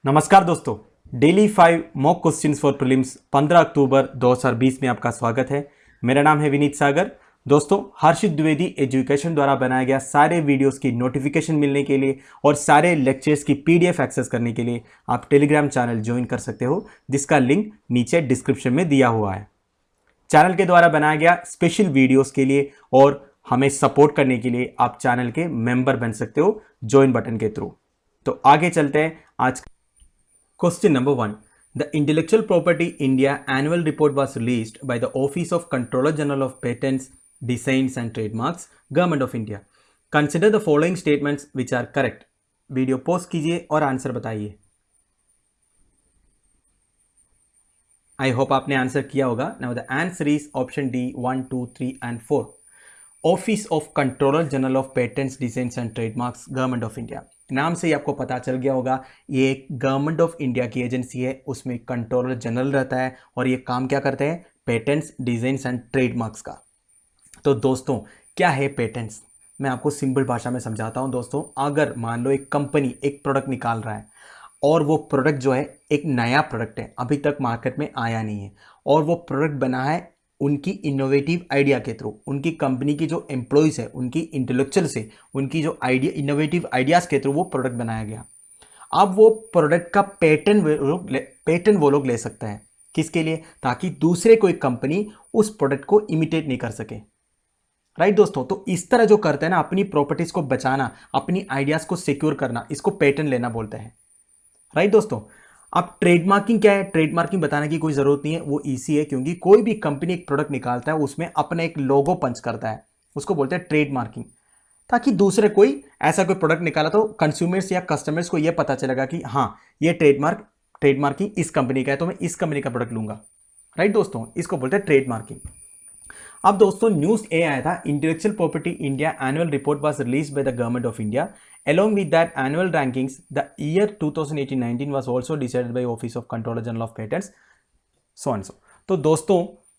नमस्कार दोस्तों, daily 5 mock questions for prelims 15 अक्टूबर 2020 में आपका स्वागत है। मेरा नाम है विनीत सागर। दोस्तों, हर्षित द्विवेदी एजुकेशन द्वारा बनाया गया सारे वीडियोस की नोटिफिकेशन मिलने के लिए और सारे लेक्चर्स की पीडीएफ एक्सेस करने के लिए आप टेलीग्राम चैनल ज्वाइन कर सकते हो, जिसका लिंक नीचे डिस्क्रिप्शन में दिया हुआ है। चैनल के द्वारा बनाया गया स्पेशल वीडियोस के लिए और हमें सपोर्ट करने के लिए आप चैनल के मेंबर बन सकते हो ज्वाइन बटन के थ्रू। तो आगे चलते हैं। आज Question number 1. The Intellectual Property India annual report was released by the Office of Controller General of Patents, Designs and Trademarks, Government of India. Consider the following statements which are correct. Video pause कीजिए और answer बताइए। I hope आपने answer किया होगा। Now the answer is option D 1, 2, 3 and 4। Office of controller general of patents, designs and trademarks, government of India. नाम से ही आपको पता चल गया होगा, ये एक गवर्नमेंट ऑफ इंडिया की एजेंसी है। उसमें कंट्रोलर जनरल रहता है और ये काम क्या करते हैं? पेटेंट्स, डिजाइन्स एंड ट्रेडमार्क्स का। तो दोस्तों, क्या है पेटेंट्स? मैं आपको सिंपल भाषा में समझाता हूं। दोस्तों, अगर मान लो एक कंपनी एक प्रोडक्ट निकाल रहा है और वो प्रोडक्ट जो है एक नया प्रोडक्ट है, अभी तक मार्केट में आया नहीं है, और वो प्रोडक्ट बना है उनकी इनोवेटिव आइडिया के थ्रू, उनकी कंपनी की जो एम्प्लॉयज़ है उनकी इंटेलेक्चुअल से, उनकी जो आइडिया इनोवेटिव आइडियाज़ के थ्रू वो प्रोडक्ट बनाया गया। अब वो प्रोडक्ट का पेटेंट वो लोग ले सकते हैं। किसके लिए? ताकि दूसरे कोई कंपनी उस प्रोडक्ट को इमिटेट नहीं कर सके। राइट दोस्तों, तो इस तरह जो करते हैं ना, अपनी प्रॉपर्टीज को बचाना, अपनी आइडियाज़ को सिक्योर करना, इसको पेटेंट लेना बोलते हैं। राइट दोस्तों, अब ट्रेडमार्किंग क्या है? ट्रेडमार्किंग बताने की कोई ज़रूरत नहीं है, वो ईजी है, क्योंकि कोई भी कंपनी एक प्रोडक्ट निकालता है उसमें अपना एक लोगो पंच करता है, उसको बोलते हैं ट्रेडमार्किंग। ताकि दूसरे कोई ऐसा कोई प्रोडक्ट निकाला तो कंज्यूमर्स या कस्टमर्स को यह पता चलेगा कि हाँ, ये ट्रेडमार्किंग इस कंपनी का है, तो मैं इस कंपनी का प्रोडक्ट लूंगा। राइट दोस्तों, इसको बोलते हैं ट्रेडमार्किंग। अब दोस्तों, न्यूज़ ये आया था, intellectual property India annual report was released by the government of India. Along with that annual rankings, the year 2018-19 was also decided by Office of Controller General of Patents, so and so. तो दोस्तों,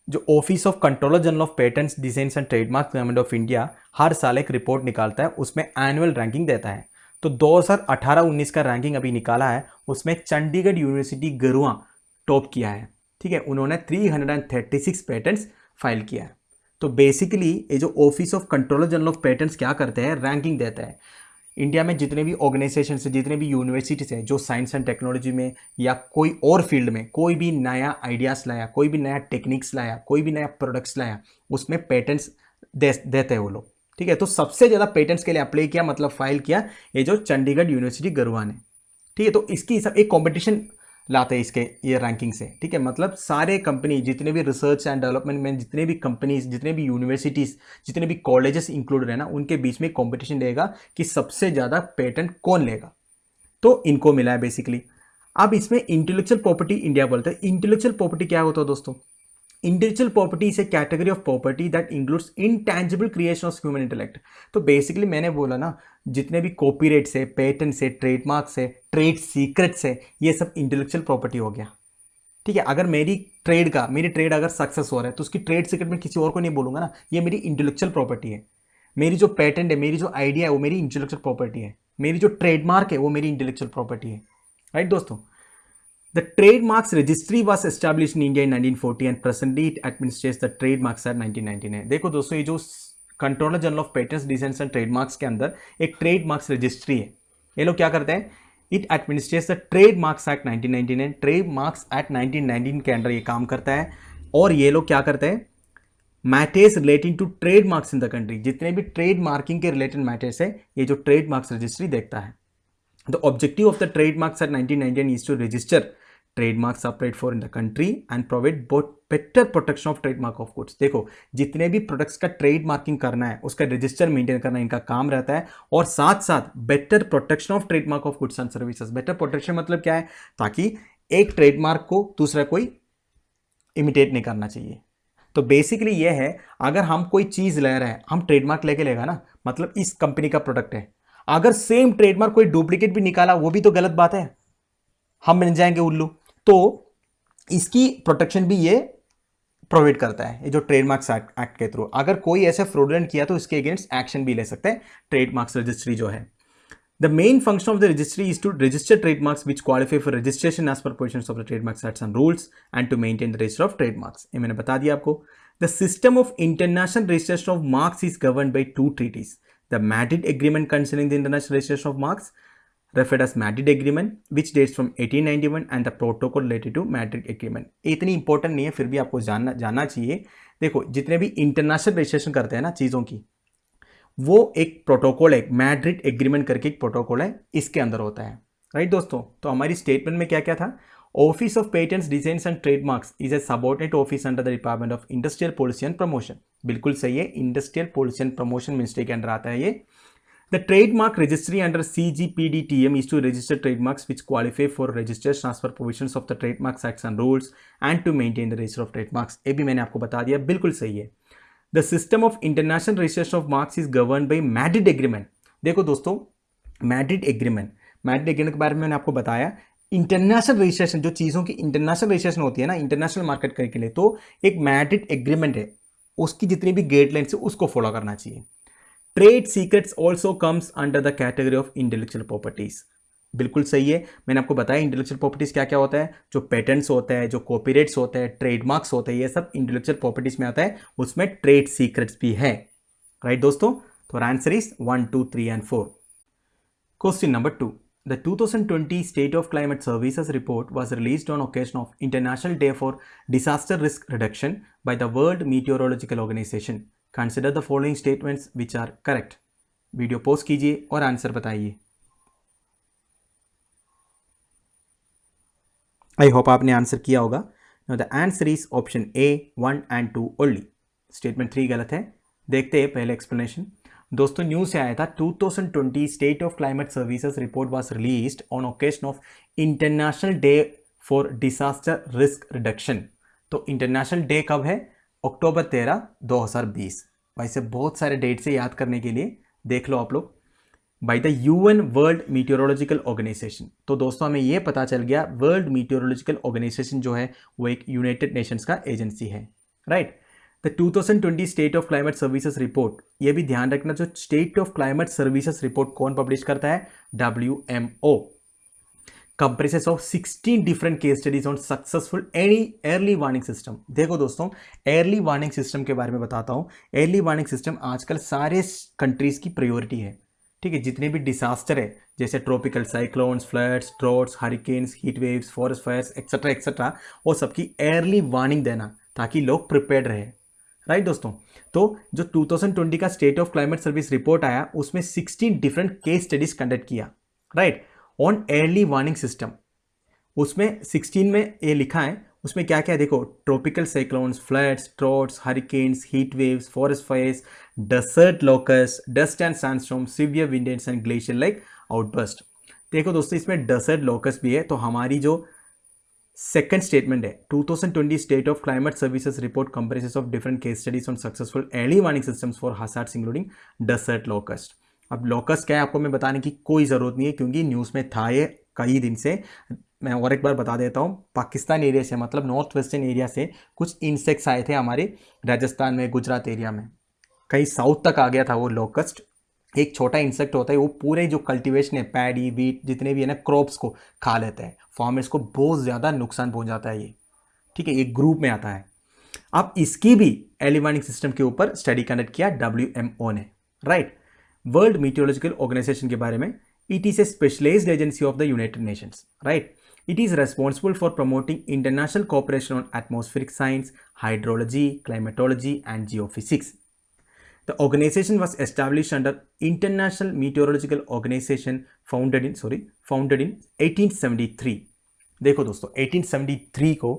जो office of controller general of patents, designs and trademark, government of India हर साल एक report निकालता है, उसमें annual ranking देता है। तो 2018-19 का रैंकिंग अभी निकाला है, उसमें चंडीगढ़ यूनिवर्सिटी गरुआ टॉप किया है। ठीक है, उन्होंने 336 पेटेंट्स फाइल किया है। तो बेसिकली ये जो office of controller general of patents क्या करते हैं? रैंकिंग देता है। इंडिया में जितने भी ऑर्गेनाइजेशन से, जितने भी यूनिवर्सिटीज हैं जो साइंस एंड टेक्नोलॉजी में या कोई और फील्ड में कोई भी नया आइडियाज़ लाया, कोई भी नया टेक्निक्स लाया, कोई भी नया प्रोडक्ट्स लाया, उसमें पेटेंट्स देते हैं वो लोग। ठीक है, तो सबसे ज़्यादा पेटेंट्स के लिए अप्लाई किया, मतलब फाइल किया, ये जो चंडीगढ़ यूनिवर्सिटी गरुआ ने। ठीक है, तो इसकी सब एक कॉम्पिटिशन लाते हैं इसके ये रैंकिंग से। ठीक है, मतलब सारे कंपनी, जितने भी रिसर्च एंड डेवलपमेंट में जितने भी कंपनीज, जितने भी यूनिवर्सिटीज़, जितने भी कॉलेजेस इंक्लूड है ना, उनके बीच में कंपटीशन रहेगा कि सबसे ज़्यादा पेटेंट कौन लेगा। तो इनको मिला है बेसिकली। अब इसमें इंटेलेक्चुअल प्रॉपर्टी इंडिया बोलते हैं। इंटेलेक्चुअल प्रॉपर्टी क्या होता है दोस्तों? Intellectual property is A category of property that includes intangible creation of human intellect. तो बेसिकली मैंने बोला ना, जितने भी कॉपीराइट से, पेटेंट से, ट्रेडमार्क से, ट्रेड सीक्रेट से, ये सब इंटेलेक्चुअल प्रॉपर्टी हो गया। ठीक है, अगर मेरी ट्रेड अगर सक्सेस हो रहा है तो उसकी ट्रेड सीक्रेट में किसी और को नहीं बोलूंगा ना, ये मेरी इंटेलेक्चुअल प्रॉपर्टी है। मेरी जो पेटेंट है, मेरी जो आइडिया है, वो मेरी इंटेलेक्चुअल प्रॉपर्टी है। मेरी जो ट्रेडमार्क है वो मेरी इंटेलेक्चुअल प्रॉपर्टी है। राइट दोस्तों, The Trademarks Registry was established in India in 1940 and presently it administrates the trademarks at 1999 है। देखो दोस्तों, ये जो controller general of patents, designs and trademarks के अंदर एक ट्रेडमार्क्स रजिस्ट्री है। ये लोग क्या करते हैं? It administrates the trademarks act 1999। Trademarks act 1919 के अंदर ये काम करता है। और ये लोग क्या करते हैं? Matters relating to trademarks in the country, जितने भी ट्रेड मार्किंग के रिलेटेड मैटर्स है, ये जो ट्रेडमार्क्स रजिस्ट्री देखता है। The objective of the trademarks at 1999 is to register trademarks applied for in the country and provide both better protection of trademark of goods। देखो, जितने भी प्रोडक्ट्स का ट्रेड मार्किंग करना है, उसका रजिस्टर मेंटेन करना इनका काम रहता है, और साथ साथ better protection of trademark of goods and services. Better protection मतलब क्या है? ताकि एक ट्रेडमार्क को दूसरा कोई इमिटेट नहीं करना चाहिए। तो बेसिकली ये है, अगर हम कोई चीज़ ले रहे हैं, हम ट्रेडमार्क लेके लेगा ना, मतलब इस कंपनी का प्रोडक्ट है। अगर सेम ट्रेडमार्क कोई डुप्लीकेट भी निकाला, वो भी तो गलत बात है, हम बन जाएंगे उल्लू। तो इसकी प्रोटेक्शन भी ये प्रोवाइड करता है, ये जो ट्रेडमार्क्स एक्ट के थ्रू। अगर कोई ऐसे फ्रॉडुलेंट किया तो इसके अगेंस्ट एक्शन भी ले सकते हैं ट्रेडमार्क्स रजिस्ट्री जो है। The main function of the registry is to register trademarks which qualify for registration as per provisions of the Trademark Acts and rules and to maintain the register of trademarks. ये मैंने बता दिया आपको. The system of international registration of marks is governed by two treaties. The Madrid Agreement concerning the international registration of marks, referred as Madrid Agreement, which dates from 1891, and the protocol related to Madrid Agreement. इतनी important नहीं है, फिर भी आपको जानना चाहिए. देखो, जितने भी इंटरनेशनल रजिस्ट्रेशन करते हैं ना चीज़ों की, वो एक प्रोटोकॉल है, मैड्रिड एग्रीमेंट करके एक प्रोटोकॉल है, इसके अंदर होता है. राइट दोस्तों. तो हमारी स्टेटमेंट में क्या क्या था? Office of patents designs and trademarks is a subordinate office under the department of industrial policy and promotion. बिल्कुल सही है, industrial policy and promotion ministry के अंदर आता है ये. The trademark registry under CGPDTM is to register trademarks which qualify for registration as per provisions of the Trademark Acts and rules and to maintain the register of trademarks. ये भी मैंने आपको बता दिया, बिल्कुल सही है. The system of international registration of marks is governed by Madrid Agreement. देखो दोस्तों, मैड्रिड एग्रीमेंट के बारे में मैंने आपको बताया. इंटरनेशनल रजिस्ट्रेशन, जो चीज़ों की इंटरनेशनल रजिस्ट्रेशन होती है ना इंटरनेशनल मार्केट के लिए, तो एक मैड्रिड एग्रीमेंट है, उसकी जितनी भी गाइडलाइंस है उसको फॉलो करना चाहिए. Trade secrets also comes under the category of intellectual properties. बिल्कुल सही है, मैंने आपको बताया इंटेलेक्चुअल प्रॉपर्टीज क्या क्या होता है. जो पेटेंट्स होता है, जो कॉपीराइट्स होते हैं, ट्रेडमार्क्स होते हैं, ये सब इंटेलेक्चुअल प्रॉपर्टीज में आता है. उसमें ट्रेड सीक्रेट्स भी है. राइट दोस्तों. तो answer is 1, 2, 3 and 4. Question number 2. The 2020 State of Climate Services report was released on occasion of International Day for Disaster Risk Reduction by the World Meteorological Organization. Consider the following statements which are correct. Video pause कीजिए और answer बताइए. I hope आपने answer किया होगा. Now the answer is option A, 1 and 2 only. Statement 3 गलत है. देखते हैं पहले एक्सप्लेनेशन. दोस्तों, न्यूज़ से आया था 2020 state of climate services report was released on occasion of international day for disaster risk reduction. तो इंटरनेशनल डे कब है? अक्टूबर 13, 2020. वैसे बहुत सारे डेट से याद करने के लिए देख लो आप लोग. By the UN world meteorological organization. तो दोस्तों हमें यह पता चल गया वर्ल्ड मीटियोरोलॉजिकल ऑर्गेनाइजेशन जो है वो एक यूनाइटेड नेशंस का एजेंसी है. Right. The 2020 state of climate services report, ये भी ध्यान रखना, जो state of climate services report कौन पब्लिश करता है? WMO. Compresses of 16 different case studies on successful any early warning system. देखो दोस्तों, अर्ली वार्निंग सिस्टम के बारे में बताता हूँ. अर्ली वार्निंग सिस्टम आजकल सारे कंट्रीज की प्रायोरिटी है. ठीक है, जितने भी डिसास्टर है जैसे tropical cyclones, floods, droughts, hurricanes, heat waves, forest Fyers etcetera etcetera, वो सबकी अर्ली वार्निंग देना ताकि लोग प्रिपेयर्ड रहे. राइट दोस्तों. तो जो 2020 का state of climate service report आया उसमें 16 डिफरेंट केस स्टडीज कंडक्ट किया. Right. On early warning system. उसमें 16 में ये लिखा है, उसमें क्या क्या देखो, tropical cyclones, floods, droughts, hurricanes, heat waves, forest fires, desert locust, dust and sandstorm, severe wind and glacier like outburst. देखो दोस्तों, इसमें डेजर्ट लोकस्ट भी है. तो हमारी जो सेकंड स्टेटमेंट है 2020 state of climate services report compresses of different case studies on successful early warning systems for hazards including desert locust. अब लोकस्ट क्या है आपको मैं बताने की कोई ज़रूरत नहीं है क्योंकि न्यूज़ में था ये कई दिन से. मैं और एक बार बता देता हूँ, पाकिस्तान एरिया से, मतलब नॉर्थ वेस्टर्न एरिया से कुछ इंसेक्ट्स आए थे हमारे राजस्थान में, गुजरात एरिया में, कहीं साउथ तक आ गया था वो लोकस्ट. एक छोटा इंसेक्ट होता है, वो पूरे जो कल्टीवेशन है, पैडी, वीट, जितने भी है ना क्रॉप्स को खा लेता है. फार्मर्स को बहुत ज़्यादा नुकसान पहुंचाता है ये. ठीक है, एक ग्रुप में आता है. अब इसकी भी अर्ली वार्निंग सिस्टम के ऊपर स्टडी कंडक्ट किया WMO ने. राइट. वर्ल्ड मीटियोलॉजिकल ऑर्गेनाइजेशन के बारे में, it is a specialised agency of the United Nations. Right. It is responsible for promoting international cooperation on atmospheric science, hydrology, climatology, and geophysics. The organization was established under International Meteorological Organization founded in 1873. देखो दोस्तों, 1873 को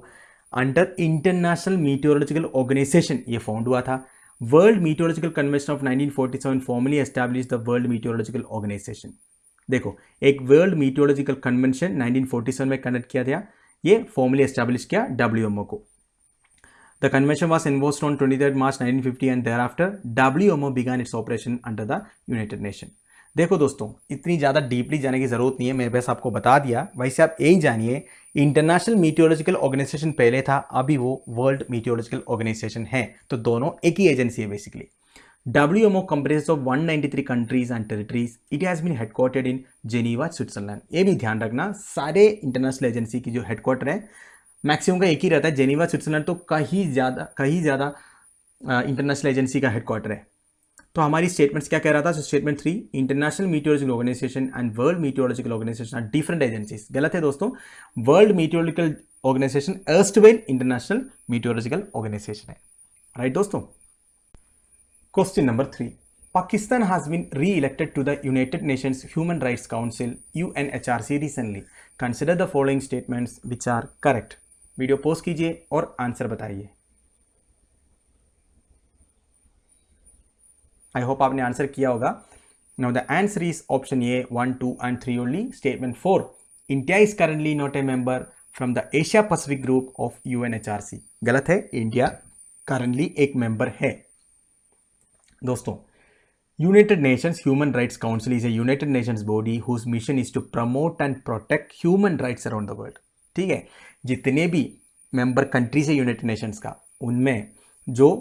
under international meteorological organization ये found हुआ था. World meteorological convention of 1947 formally establish the world meteorological organization. देखो, एक world meteorological convention 1947 में conduct किया गया, ये फॉर्मली एस्टैब्लिश किया WMO को. The convention was invoked on 23 March 1950 and thereafter WMO began its operation under the United Nation. देखो दोस्तों, इतनी ज़्यादा डीपली जाने की ज़रूरत नहीं है, मैं बस आपको बता दिया. वैसे आप यही जानिए, इंटरनेशनल मीटियोलॉजिकल ऑर्गेनाइजेशन पहले था, अभी वो वर्ल्ड मीटियोलॉजिकल ऑर्गेनाइजेशन है. तो दोनों एक ही एजेंसी है basically. WMO comprises of 193 countries and territories. It has been headquartered in Geneva, Switzerland. ये भी ध्यान रखना, सारे इंटरनेशनल एजेंसी की जो हेडक्वार्टर है मैक्सिमम का एक ही रहता है, जेनीवा स्विट्जरलैंड, तो कहीं ज़्यादा इंटरनेशनल एजेंसी का हेडक्वार्टर है। तो हमारी स्टेटमेंट्स क्या कह रहा था? Statement 3, international meteorological organisation and world meteorological organisation are different agencies. गलत है दोस्तों, world meteorological organisation erstwhile international meteorological organisation है। राइट दोस्तों। Question number 3, Pakistan has been re-elected to the United Nations Human Rights Council UNHRC recently. Consider the following statements which are correct. Video post कीजिए और answer बताइए। I hope आपने answer किया होगा। Now the answer is option A 1, 2 and 3 only. Statement 4, India is currently not a member from the Asia Pacific group of UNHRC। गलत है, India currently एक member है। दोस्तों, United Nations human rights council is a United Nations body whose mission is to promote and protect human rights around the world. ठीक है, जितने भी member countries है यूनाइटेड नेशंस का, उनमें जो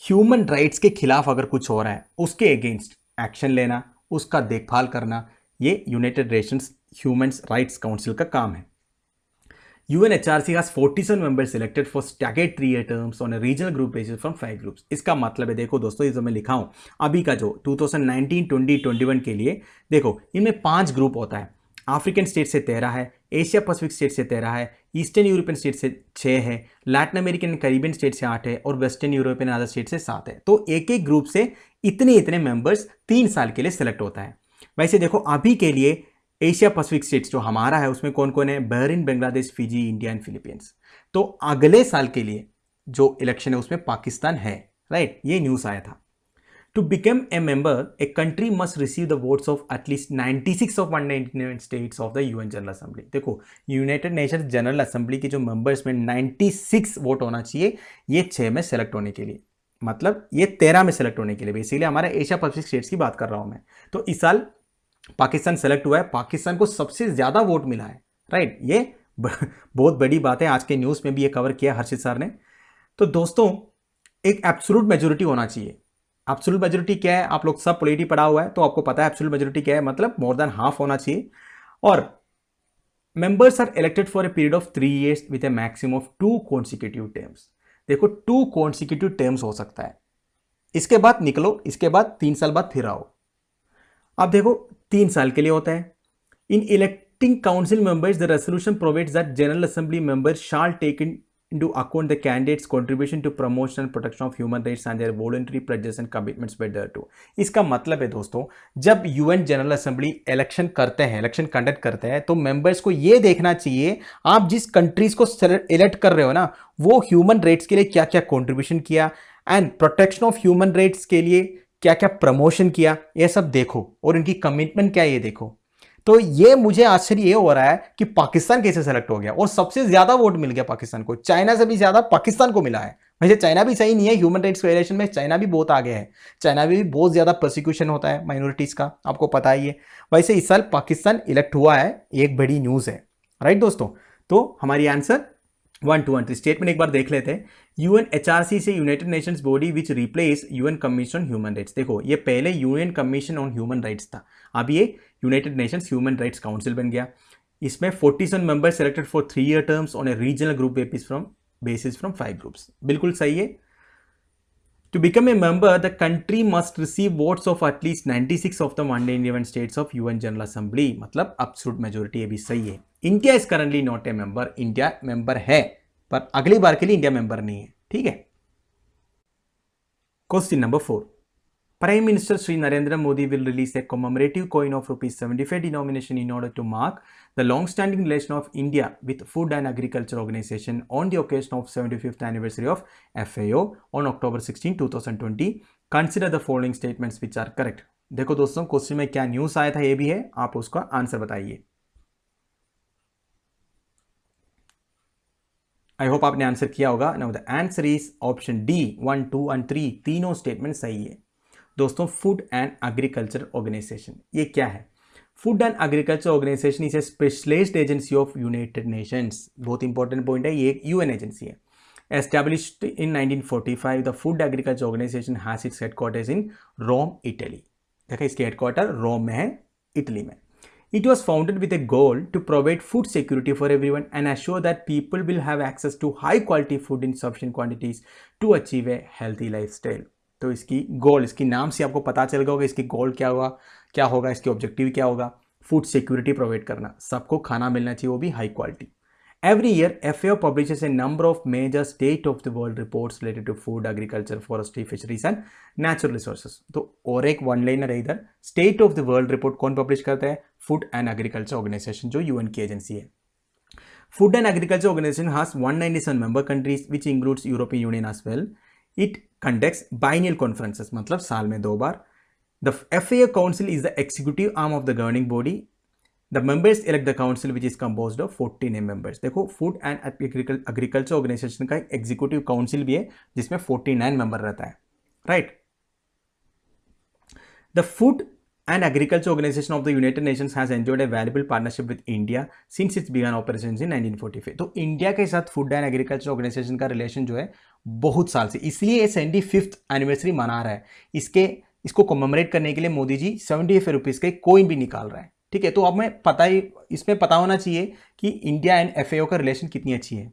ह्यूमन राइट्स के खिलाफ अगर कुछ हो रहा है उसके अगेंस्ट एक्शन लेना, उसका देखभाल करना, ये United Nations human rights council का काम है। UNHRC has 47 members selected for staggered 3-year terms on a regional group basis from 5 groups। इसका मतलब है, देखो दोस्तों, ये जो मैं लिखा हूं अभी का जो 2019, 20, 21 के लिए, देखो इनमें 5 ग्रुप होता है। अफ्रीकन स्टेट से 13 है, एशिया पैसिफिक स्टेट से 13 है, ईस्टर्न यूरोपियन स्टेट से 6 है, Latin American and Caribbean state से 8 है और वेस्टर्न यूरोपियन अदर स्टेट से 7 है। तो एक एक ग्रुप से इतने मेंबर्स 3 साल के लिए सेलेक्ट होता है। वैसे देखो अभी के लिए एशिया पैसिफिक स्टेट्स जो हमारा है उसमें कौन कौन है? Bahrain, Bangladesh, Fiji, India and Philippines. तो अगले साल के लिए जो इलेक्शन है उसमें पाकिस्तान है। राइट, ये न्यूज आया था। To become a member, a country must receive the votes of at least 96 of 199 states of the UN general assembly. देखो, यूनाइटेड नेशंस जनरल असेंबली के जो मेंबर्स में 96 वोट होना चाहिए, ये 6 में सेलेक्ट होने के लिए, मतलब ये 13 में सेलेक्ट होने के लिए। बेसिकली हमारा एशिया पैसिफिक स्टेट्स की बात कर रहा हूं मैं। तो इस साल पाकिस्तान सेलेक्ट हुआ है, पाकिस्तान को सबसे ज्यादा वोट मिला है। राइट, ये बहुत बड़ी बात है, आज के न्यूज में भी ये कवर किया हर्षित सर ने। तो दोस्तों, एक एब्सोल्यूट मेजोरिटी होना चाहिए। एब्सोल्यूट मेजोरिटी क्या है? आप लोग सब पॉलिटी पढ़ा हुआ है तो आपको पता है एब्सोल्यूट मेजोरिटी क्या है, मतलब मोर देन हाफ होना चाहिए। और members are elected for a period of 3 years with a maximum of 2 consecutive terms। देखो 2 consecutive terms हो सकता है, इसके बाद निकलो, इसके बाद 3 साल बाद फिर आओ। अब देखो 3 साल के लिए होता है। In electing council members the resolution provides that general assembly members shall take into account the candidates contribution to promotion and protection of human rights and their voluntary pledges and commitments by thereto। इसका मतलब है दोस्तों, जब UN general assembly election करते हैं, election conduct करते हैं, तो मेंबर्स को ये देखना चाहिए आप जिस कंट्रीज को इलेक्ट कर रहे हो ना, वो ह्यूमन राइट्स के लिए क्या क्या कॉन्ट्रीब्यूशन किया and protection of human rights के लिए क्या क्या प्रमोशन किया, ये सब देखो, और इनकी कमिटमेंट क्या है ये देखो। तो ये मुझे आश्चर्य ये हो रहा है कि पाकिस्तान कैसे सेलेक्ट हो गया, और सबसे ज्यादा वोट मिल गया पाकिस्तान को, चाइना से भी ज्यादा पाकिस्तान को मिला है। वैसे चाइना भी सही नहीं है, ह्यूमन राइट्स वायलेशन में चाइना भी बहुत आगे है, चाइना भी बहुत ज्यादा प्रोसिक्यूशन होता है माइनॉरिटीज का, आपको पता ही है। वैसे इस साल पाकिस्तान इलेक्ट हुआ है, एक बड़ी न्यूज है। राइट दोस्तों, तो हमारी आंसर 1, 2 and 3। स्टेटमेंट एक बार देख लेते हैं। UNHRC से United Nations body which replace UN commission on human rights. देखो, ये पहले UN commission on human rights था, अब ये United Nations human rights council बन गया। इसमें 47 members selected for 3 year terms on A regional group basis from 5 groups। बिल्कुल सही है। To become a member, the country must receive votes of at least 96 of the 191 states of UN General Assembly। मतलब absolute majority, ये भी सही है। India is currently not a member, India member है पर अगली बार के लिए इंडिया मेंबर नहीं है। ठीक है। Question number 4, Prime Minister Sri Narendra Modi will release a commemorative coin of ₹75 denomination in order to mark the long-standing relation of India with Food and Agriculture Organization on the occasion of 75th anniversary of FAO on October 16, 2020। Consider the following statements which are correct। देखो दोस्तों, question में क्या news आया था ये भी है, आप उसका आंसर बताइए। आई होप आपने आंसर किया होगा। Now the answer is option D, 1, 2 and 3 तीनों स्टेटमेंट सही है। दोस्तों, फूड एंड एग्रीकल्चर ऑर्गेनाइजेशन ये क्या है? Food and agriculture organisation is a specialised agency of United Nations. बहुत इंपॉर्टेंट पॉइंट है, ये एक यूएन एजेंसी है। Established in 1945, the Food Agriculture Organization has its headquarters in Rome, Italy. देखा इसके हेडक्वार्टर रोम में है, इटली में. It was founded with a goal to provide food security for everyone and assure that people will have access to high quality food in sufficient quantities to achieve a healthy lifestyle. तो इसकी गोल, इसकी नाम से आपको पता चल गया होगा इसकी गोल क्या होगा, इसकी ऑब्जेक्टिव क्या होगा. फूड सिक्योरिटी प्रोवाइड करना, सबको खाना मिलना चाहिए, वो भी high quality. Every year, FAO publishes a number of major state of the world reports related to food, agriculture, forestry, fisheries and natural resources. तो और एक वन लाइनर है इधर, state of the world report कौन publish करता है? Food and agriculture organisation, जो UN की एजेंसी है. Food and Agriculture Organization has 197 member countries, which includes European Union as well. It conducts biennial conferences, मतलब साल में 2 बार. The FAO Council is the executive arm of the governing body. The members elect the council, which is composed of 49 members. देखो, food and agriculture organisation का executive council भी है जिसमें 49 member रहता है, right. The food and agriculture organisation of the United Nations has enjoyed a valuable partnership with India since its began operations in 1945. तो India के साथ फूड एंड एग्रीकल्चर ऑर्गेनाइजेशन का रिलेशन जो है बहुत साल से, इसलिए ये 75th एनिवर्सरी मना रहा है. इसको कमेमोरेट करने के लिए मोदी जी 75 रुपीज़ के कोइन भी निकाल रहा है, ठीक है. तो अब इसमें पता होना चाहिए कि इंडिया एंड एफएओ का रिलेशन कितनी अच्छी है.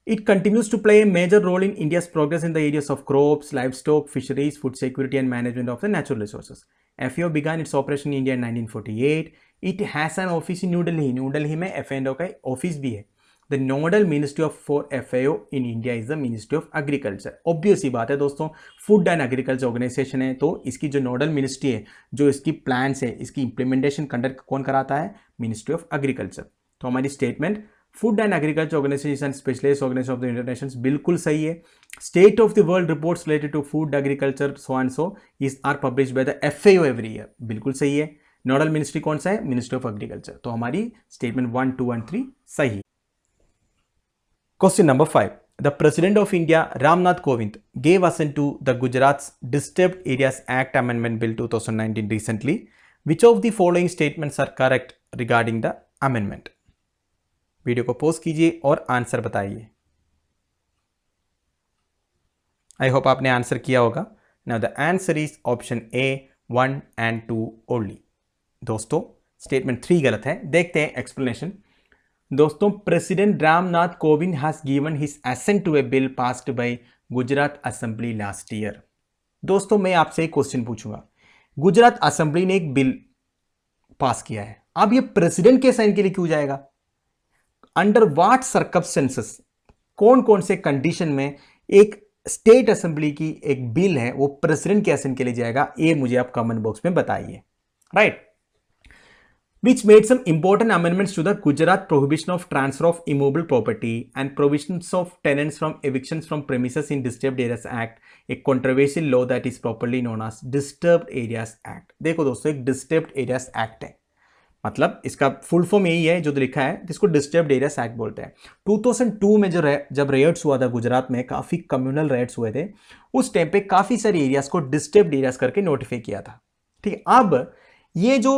It continues to play a major role in India's progress in the areas of crops, livestock, fisheries, food security and management of the natural resources. FAO began its operation in India in 1948. It has an office in new Delhi में FAO का office भी है. The nodal ministry for FAO in India is the ministry of agriculture. Obvious ही बात है दोस्तों, food and agriculture organisation है तो इसकी जो नोडल मिनिस्ट्री है, जो इसकी प्लान्स है, इसकी इंप्लीमेंटेशन कंडक्ट कौन कराता है? Ministry of agriculture. तो हमारी statement food and agriculture organisation and specialised organisation of the United Nations बिल्कुल सही है. State of the world reports related to food, agriculture, so and so is are published by the FAO every year, बिल्कुल सही है. Nodal ministry कौन सा है? Ministry of agriculture. तो हमारी स्टेटमेंट 1, 2 and 3 सही. Question number 5. The President of India, Ramnath Kovind, gave assent to the Gujarat's Disturbed Areas Act Amendment Bill 2019 recently. Which of the following statements are correct regarding the amendment? Video को pause कीजिए और answer बताइए. I hope आपने answer किया होगा. Now the answer is option A 1 and 2 only. दोस्तों, statement 3 गलत है. देखते हैं एक्सप्लेनेशन. दोस्तों, president Ramnath Kovind has given his assent to a bill passed by Gujarat assembly last year. दोस्तों, मैं आपसे एक क्वेश्चन पूछूंगा. गुजरात असेंबली ने एक बिल पास किया है, अब ये प्रेसिडेंट के साइन के लिए क्यों जाएगा? अंडर व्हाट सर्कमस्टेंसेस, कौन कौन से कंडीशन में एक स्टेट असेंबली की एक बिल है वो प्रेसिडेंट के असेंट के लिए जाएगा? ये मुझे आप कमेंट बॉक्स में बताइए, right. Which made some important amendments to the Gujarat Prohibition of Transfer of Immovable Property and Provisions of Tenants from Evictions from Premises in Disturbed Areas Act, a controversial law that is properly known as Disturbed Areas Act. देखो दोस्तों, एक Disturbed Areas Act है, मतलब इसका full form यही है जो लिखा है, जिसको Disturbed Areas Act बोलते हैं. 2002 में जब रेड्स हुआ था गुजरात में, काफ़ी कम्युनल रेड्स हुए थे, उस टाइम पे काफ़ी सारे एरियाज को डिस्टर्ब्ड एरियाज करके नोटिफाई किया था, ठीक है. अब ये जो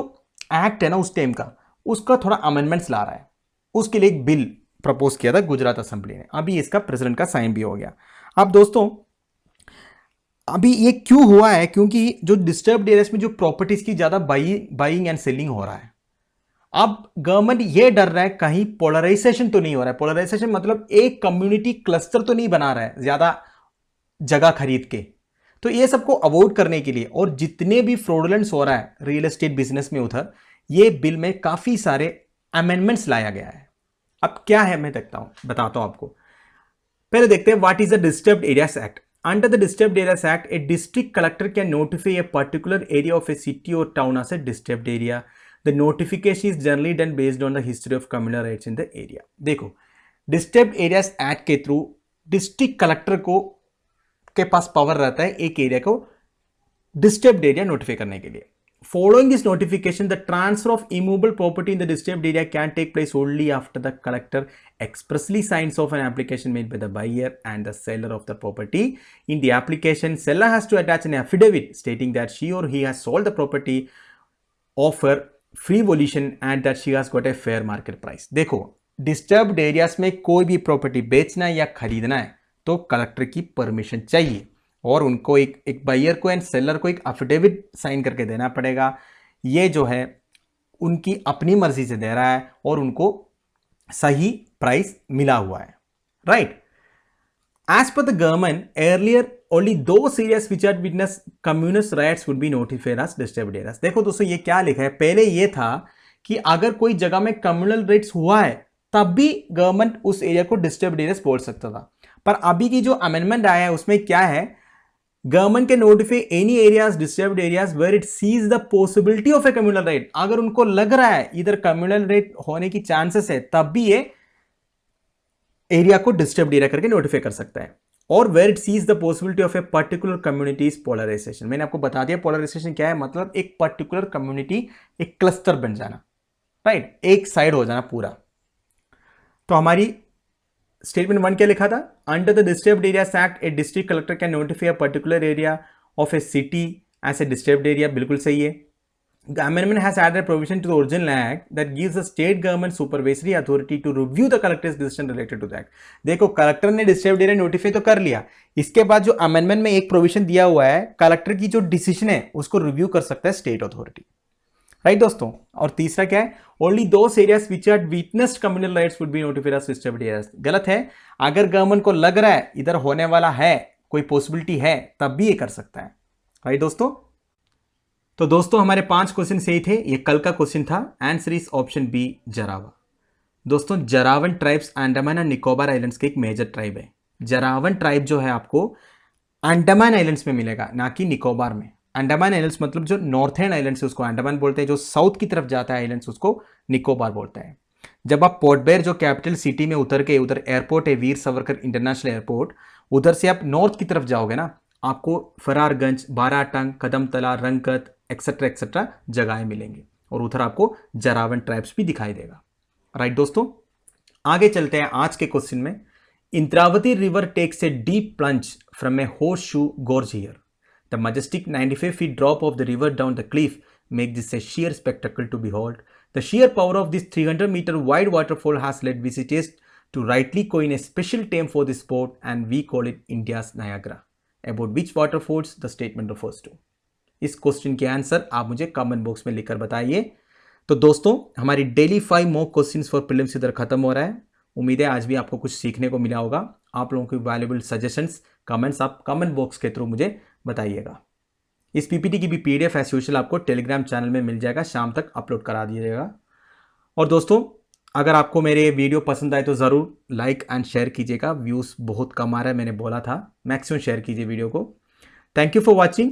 एक्ट है ना उस टाइम का, उसका थोड़ा अमेंडमेंट्स ला रहा है, उसके लिए एक बिल प्रपोज किया था गुजरात असेंबली ने. अभी इसका प्रेसिडेंट का साइन भी हो गया. अब दोस्तों, अभी ये क्यों हुआ है? क्योंकि जो डिस्टर्ब्ड एरियाज में जो प्रॉपर्टीज की ज्यादा बाइंग एंड सेलिंग हो रहा है. अब गवर्नमेंट ये डर रहा है कहीं पोलराइजेशन तो नहीं हो रहा है. पोलराइजेशन मतलब एक कम्युनिटी क्लस्टर तो नहीं बना रहा है ज्यादा जगह खरीद के. तो ये सबको अवॉइड करने के लिए और जितने भी फ्रॉडलेंस हो रहा है रियल एस्टेट बिजनेस में उधर, ये बिल में काफी सारे अमेंडमेंट्स लाया गया है. अब क्या है मैं बताता हूं आपको. पहले देखते हैं what is the disturbed areas act. Under the disturbed areas act, a district collector can notify a particular area of a city और town as a disturbed area. The notification is generally done based on the history of communal riots in the area. देखो, disturbed areas act के through district collector को के पास power रहता है एक area को disturbed area notify करने के लिए. Following this notification, the transfer of immovable property in the disturbed area can take place only after the collector expressly signs off an application made by the buyer and the seller of the property. In the application, seller has to attach an affidavit stating that she or he has sold the property of her free volition and that she has got a fair market price. देखो, disturbed areas में कोई भी property बेचना है या खरीदना है तो कलेक्टर की परमिशन चाहिए और उनको एक बायर को एंड सेलर को एक अफिडेविट साइन करके देना पड़ेगा। ये जो है उनकी अपनी मर्जी से दे रहा है और उनको सही प्राइस मिला हुआ है, right. As per the government, earlier only those areas which had witnessed communist riots would be notified as disturbed areas। देखो दोस्तों ये क्या लिखा है, पहले ये था कि अगर कोई जगह में कम्युनल रेट्स हुआ है तब भी गवर्नमेंट उस एरिया को डिस्टर्ब्ड एरियाज बोल सकता था, पर अभी की जो अमेंडमेंट आया है उसमें क्या है, गवर्नमेंट के notify any areas disturbed areas where it sees the possibility of a communal riot. अगर उनको लग रहा है इधर कम्युनल रेट होने की चांसेस है तब भी ये एरिया को डिस्टर्ब्ड एरिया करके नोटिफाई कर सकता है। और where it sees the possibility of a particular community's polarisation. मैंने आपको बता दिया पोलराइजेशन क्या है, मतलब एक पर्टिकुलर कम्युनिटी एक क्लस्टर बन जाना, राइट, एक साइड हो जाना पूरा। तो हमारी स्टेटमेंट 1 क्या लिखा था, under the disturbed areas act a district collector can notify a particular area of a city as a disturbed area, बिल्कुल सही है। The amendment has added a provision to the original act that gives the state government supervisory authority to review the collector's decision related to that। देखो collector ने disturbed area notify तो कर लिया, इसके बाद जो अमेंडमेंट में एक प्रोविजन दिया हुआ है कलेक्टर की जो डिसीजन है उसको रिव्यू कर सकता है स्टेट अथॉरिटी, राइट दोस्तों। और तीसरा क्या है, only those areas which had witnessed communal riots would be notified as disturbed areas. गलत है, अगर गवर्नमेंट को लग रहा है इधर होने वाला है कोई पॉसिबिलिटी है तब भी ये कर सकता है, राइट दोस्तों। तो दोस्तों हमारे 5 क्वेश्चन सही थे, ये कल का क्वेश्चन था। Answer is option B Jarawa. दोस्तों Jarawan tribes Andaman and Nicobar islands के एक मेजर ट्राइब है। जरावन ट्राइब जो है आपको अंडमान आइलैंड्स में मिलेगा, ना कि निकोबार में। अंडमान आइलैंड्स मतलब जो नॉर्थर्न आइलैंड्स है उसको अंडमान बोलते हैं, जो साउथ की तरफ जाता है आइलैंड्स उसको निकोबार बोलते हैं। जब आप पोर्ट ब्लेयर जो कैपिटल सिटी में उतर के, उधर एयरपोर्ट है वीर सावरकर इंटरनेशनल एयरपोर्ट, उधर से आप नॉर्थ की तरफ जाओगे ना, आपको फरारगंज, बाराटंग, कदमतला, रंगत एक्सेट्रा एक्सेट्रा जगहें मिलेंगी और उधर आपको जरावन ट्राइब्स भी दिखाई देगा, राइट दोस्तों। आगे चलते हैं आज के क्वेश्चन में। Indravati river takes a deep plunge from a horseshoe gorge here. The majestic 95 feet drop of the river down the cliff make this a sheer spectacle to behold. The sheer power of this 300-meter wide waterfall has led visitors to rightly coin a special term for this sport, and we call it India's Niagara. About which waterfalls the statement refers to? इस question के answer आप मुझे comment box में लिखकर बताइए। तो दोस्तों हमारी daily 5 mock questions for prelims इधर खत्म हो रहा है। उम्मीद है आज भी आपको कुछ सीखने को मिला होगा। आप लोगों की वैल्यूएबल सजेशंस, कमेंट्स आप कमेंट बॉक्स के थ्रू मुझे बताइएगा। इस पीपीटी की भी पीडीएफ एज यूजुअल आपको टेलीग्राम चैनल में मिल जाएगा, शाम तक अपलोड करा दिया जाएगा। और दोस्तों अगर आपको मेरे वीडियो पसंद आए तो ज़रूर लाइक एंड शेयर कीजिएगा। व्यूज़ बहुत कम आ रहा है, मैंने बोला था, मैक्सिमम शेयर कीजिए वीडियो को। Thank you for watching.